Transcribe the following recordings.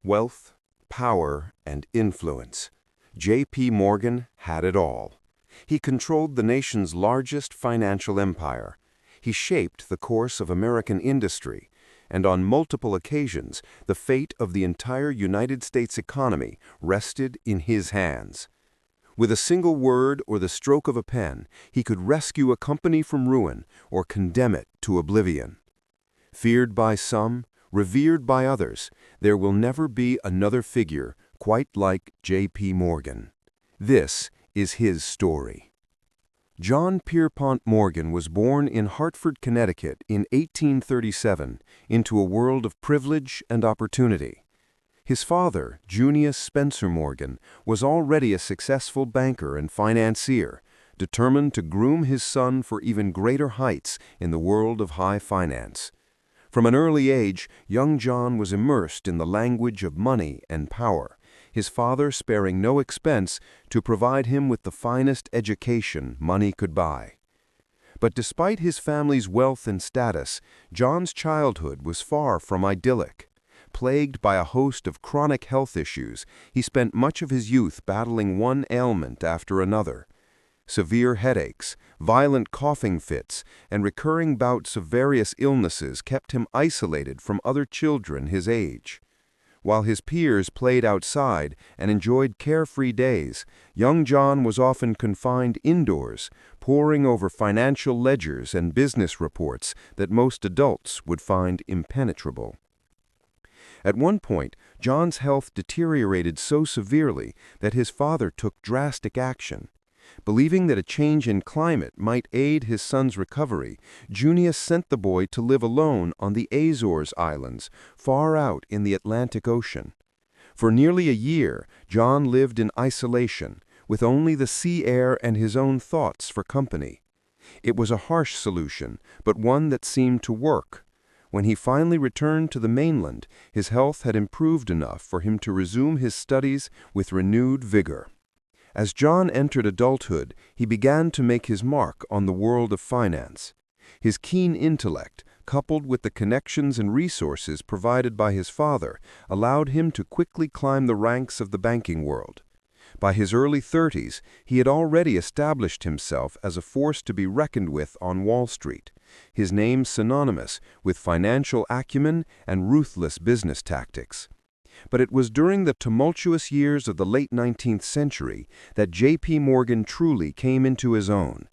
Wealth, power, and influence. J.P. Morgan had it all. He controlled the nation's largest financial empire. He shaped the course of American industry, and on multiple occasions, the fate of the entire United States economy rested in his hands. With a single word or the stroke of a pen, he could rescue a company from ruin or condemn it to oblivion. Feared by some, revered by others, there will never be another figure quite like J.P. Morgan. This is his story. John Pierpont Morgan was born in Hartford, Connecticut in 1837 into a world of privilege and opportunity. His father, Junius Spencer Morgan, was already a successful banker and financier, determined to groom his son for even greater heights in the world of high finance. From an early age, young John was immersed in the language of money and power, his father sparing no expense to provide him with the finest education money could buy. But despite his family's wealth and status, John's childhood was far from idyllic. Plagued by a host of chronic health issues, he spent much of his youth battling one ailment after another. Severe headaches, violent coughing fits, and recurring bouts of various illnesses kept him isolated from other children his age. While his peers played outside and enjoyed carefree days, young John was often confined indoors, poring over financial ledgers and business reports that most adults would find impenetrable. At one point, John's health deteriorated so severely that his father took drastic action. Believing that a change in climate might aid his son's recovery, Junius sent the boy to live alone on the Azores Islands, far out in the Atlantic Ocean. For nearly a year, John lived in isolation, with only the sea air and his own thoughts for company. It was a harsh solution, but one that seemed to work. When he finally returned to the mainland, his health had improved enough for him to resume his studies with renewed vigor. As John entered adulthood, he began to make his mark on the world of finance. His keen intellect, coupled with the connections and resources provided by his father, allowed him to quickly climb the ranks of the banking world. By his early 30s, he had already established himself as a force to be reckoned with on Wall Street, his name synonymous with financial acumen and ruthless business tactics. But it was during the tumultuous years of the late 19th century that J.P. Morgan truly came into his own.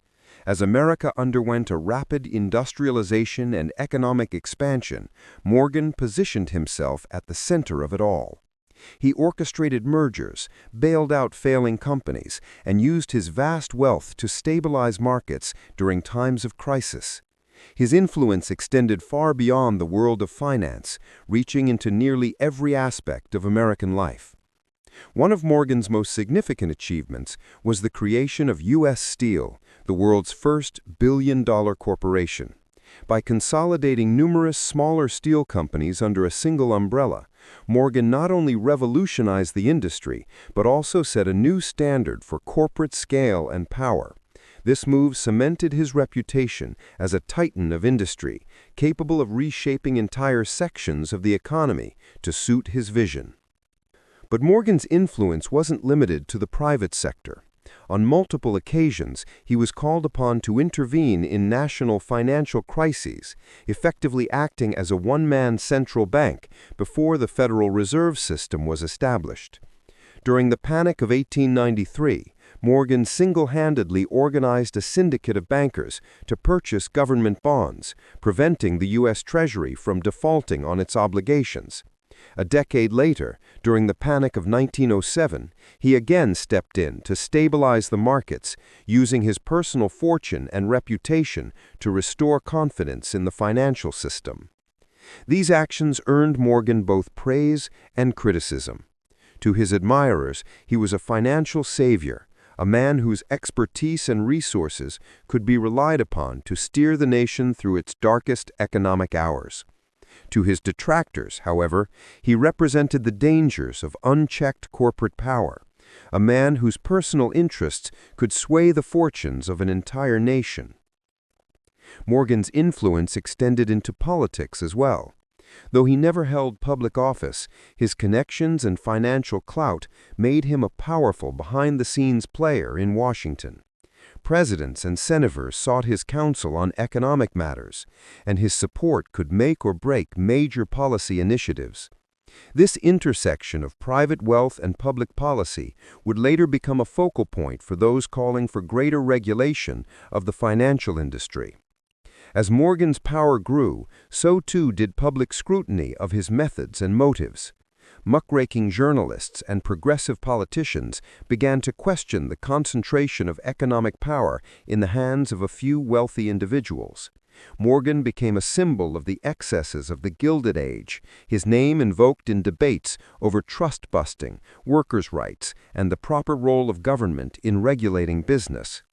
As America underwent a rapid industrialization and economic expansion, Morgan positioned himself at the center of it all. He orchestrated mergers, bailed out failing companies, and used his vast wealth to stabilize markets during times of crisis. His influence extended far beyond the world of finance, reaching into nearly every aspect of American life. One of Morgan's most significant achievements was the creation of U.S. Steel, the world's first billion-dollar corporation. By consolidating numerous smaller steel companies under a single umbrella, Morgan not only revolutionized the industry, but also set a new standard for corporate scale and power. This move cemented his reputation as a titan of industry, capable of reshaping entire sections of the economy to suit his vision. But Morgan's influence wasn't limited to the private sector. On multiple occasions, he was called upon to intervene in national financial crises, effectively acting as a one-man central bank before the Federal Reserve System was established. During the Panic of 1893, Morgan single-handedly organized a syndicate of bankers to purchase government bonds, preventing the U.S. Treasury from defaulting on its obligations. A decade later, during the Panic of 1907, he again stepped in to stabilize the markets, using his personal fortune and reputation to restore confidence in the financial system. These actions earned Morgan both praise and criticism. To his admirers, he was a financial savior, a man whose expertise and resources could be relied upon to steer the nation through its darkest economic hours. To his detractors, however, he represented the dangers of unchecked corporate power, a man whose personal interests could sway the fortunes of an entire nation. Morgan's influence extended into politics as well. Though he never held public office, his connections and financial clout made him a powerful behind-the-scenes player in Washington. Presidents and senators sought his counsel on economic matters, and his support could make or break major policy initiatives. This intersection of private wealth and public policy would later become a focal point for those calling for greater regulation of the financial industry. As Morgan's power grew, so too did public scrutiny of his methods and motives. Muckraking journalists and progressive politicians began to question the concentration of economic power in the hands of a few wealthy individuals. Morgan became a symbol of the excesses of the Gilded Age, his name invoked in debates over trust-busting, workers' rights, and the proper role of government in regulating business.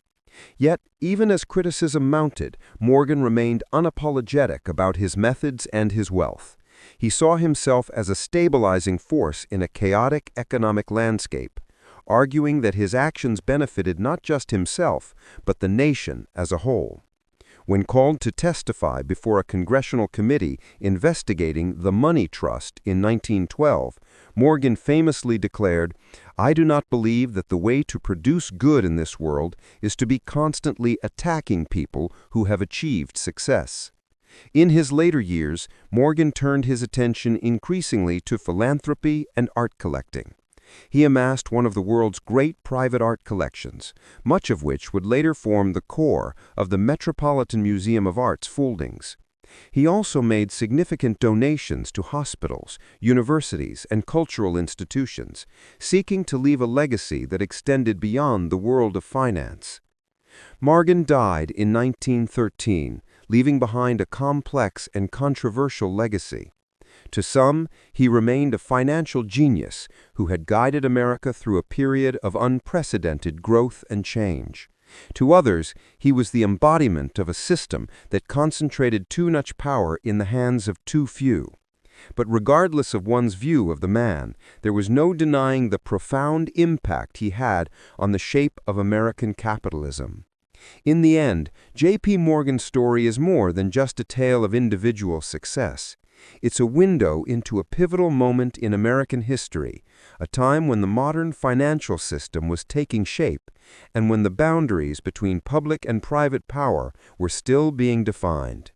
Yet, even as criticism mounted, Morgan remained unapologetic about his methods and his wealth. He saw himself as a stabilizing force in a chaotic economic landscape, arguing that his actions benefited not just himself, but the nation as a whole. When called to testify before a congressional committee investigating the Money Trust in 1912, Morgan famously declared, "I do not believe that the way to produce good in this world is to be constantly attacking people who have achieved success." In his later years, Morgan turned his attention increasingly to philanthropy and art collecting. He amassed one of the world's great private art collections, much of which would later form the core of the Metropolitan Museum of Art's foldings. He also made significant donations to hospitals, universities, and cultural institutions, seeking to leave a legacy that extended beyond the world of finance. Morgan died in 1913, leaving behind a complex and controversial legacy. To some, he remained a financial genius who had guided America through a period of unprecedented growth and change. To others, he was the embodiment of a system that concentrated too much power in the hands of too few. But regardless of one's view of the man, there was no denying the profound impact he had on the shape of American capitalism. In the end, J.P. Morgan's story is more than just a tale of individual success. It's a window into a pivotal moment in American history, a time when the modern financial system was taking shape and when the boundaries between public and private power were still being defined.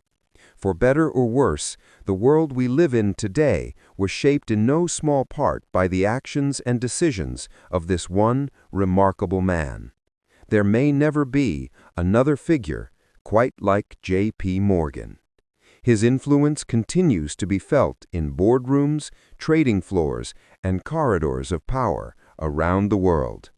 For better or worse, the world we live in today was shaped in no small part by the actions and decisions of this one remarkable man. There may never be another figure quite like J.P. Morgan. His influence continues to be felt in boardrooms, trading floors, and corridors of power around the world.